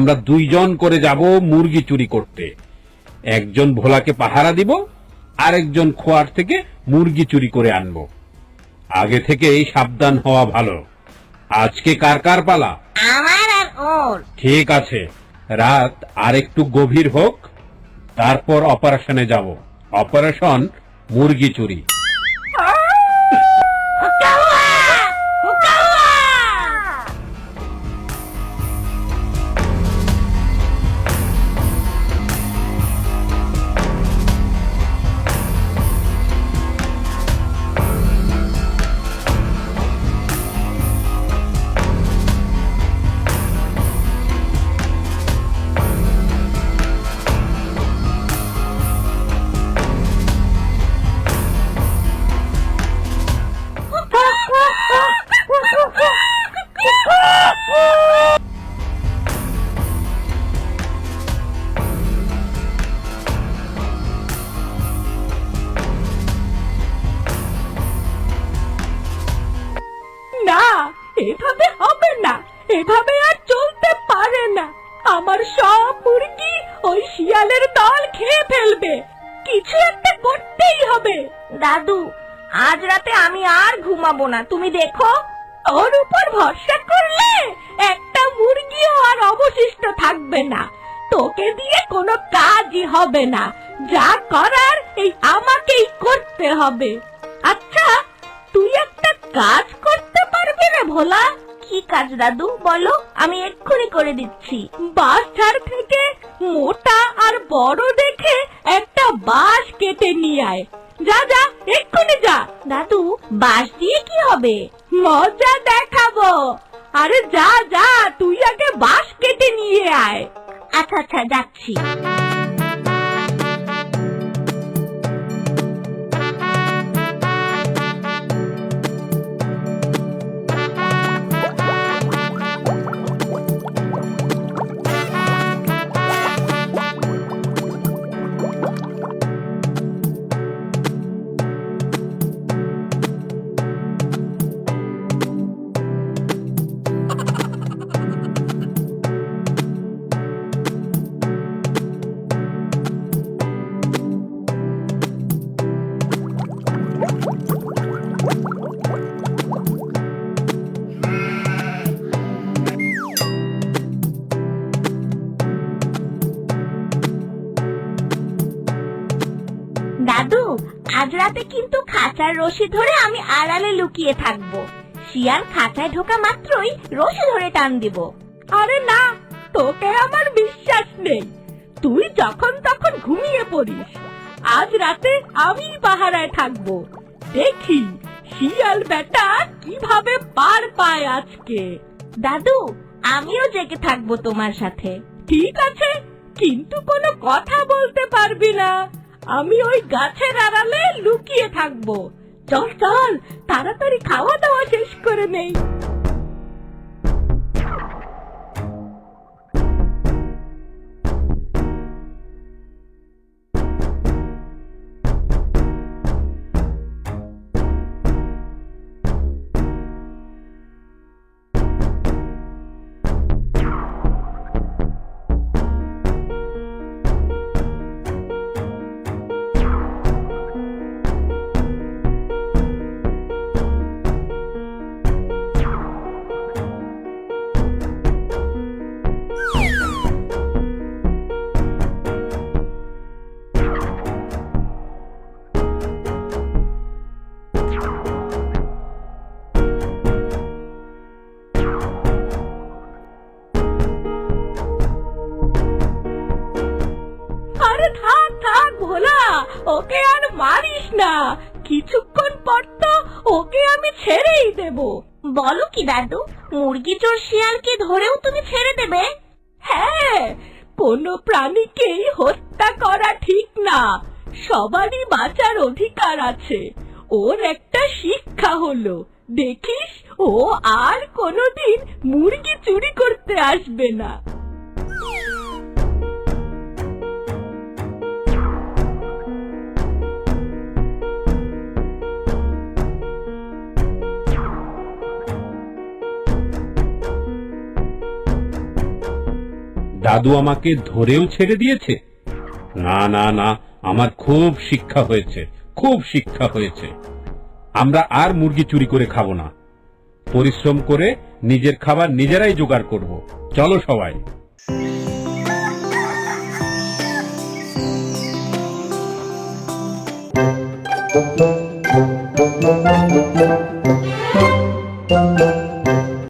আমরা দুইজন করে যাব মুরগি চুরি করতে। একজন ভোলাকে পাহারা দিব, আরেকজন খোয়ার থেকে মুরগি চুরি করে আনবো। আগে থেকে সাবধান হওয়া ভালো। আজকে কার কার পালা? আমার আর ওর। ঠিক আছে, রাত আর একটু গভীর হোক, তারপর অপারেশনে যাব। অপারেশন মুরগি চুরি। না, এভাবে হবে না, এভাবে আর চলতে পারে না। আমার সব মুরগি ওই শিয়ালের দল খেয়ে ফেলবে। কিছু একটা করতেই হবে। দাদু, আজ রাতে আমি আর ঘুমাবো না, তুমি দেখো। ওর উপর ভরসা করলে একটা মুরগিও আর অবশিষ্ট থাকবে না। তোকে দিয়ে কোনো কাজই হবে না। যা করার এই আমাকেই করতে হবে। আচ্ছা, তুই একটা কাজ করতে পারবি রে ভোলা? কি কাজ দাদু, বলো, আমি এক্ষুনি করে দিচ্ছি। বাঁশঝাড় থেকে মোটা আর বড় দেখে একটা বাঁশ কেটে নিয়ে আয়। যা যা, এক্ষুনি যা। দাদু, বাঁশ দিয়ে কি হবে? মজা দেখাবো। আরে যা যা, তুই আগে বাঁশ কেটে নিয়ে আয়। আচ্ছা আচ্ছা, যাচ্ছি। দাদু, আজ রাতে কিন্তু খাঁচার রশি ধরে আমি আড়ালে লুকিয়ে থাকবো। শিয়াল খাঁচায় ঢোকা মাত্রই রশি ধরে টান দিব। আরে না, তোকে আমার বিশ্বাস নেই। তুই যখন তখন ঘুমিয়ে পড়িস। আজ রাতে আমি পাহারায় থাকবো। দেখি শিয়াল বেটা কিভাবে পার পায় আজকে। দাদু, আমিও জেগে থাকবো তোমার সাথে। ঠিক আছে, কিন্তু কোনো কথা বলতে পারবি না। আমি ওই গাছের আড়ালে লুকিয়ে থাকবো। চল চল, তাড়াতাড়ি খাওয়া দাওয়া শেষ করে নেই। আরে থাক থাক ভোলা, ওকে আর মারিস না। কিছুক্ষণ পর তো ওকে আমি ছেড়েই দেব। বলো কি দাদু, মুরগি চোর শিয়ালকে ধরেও তুমি ছেড়ে দেবে? হ্যাঁ, কোনো প্রাণীকেই হত্যা করা ঠিক না। সবারই বাঁচার অধিকার আছে। ওর একটা শিক্ষা হলো। দেখিস, ও আর কোনোদিন মুরগি চুরি করতে আসবে না। দাদু আমাকে ধরেও ছেড়ে দিয়েছে। না না না, আমার খুব শিক্ষা হয়েছে, খুব শিক্ষা হয়েছে। আমরা আর মুরগি চুরি করে খাবো না, পরিশ্রম করে নিজের খাবার নিজেরাই জোগাড় করব। চলো সবাই। Thank you.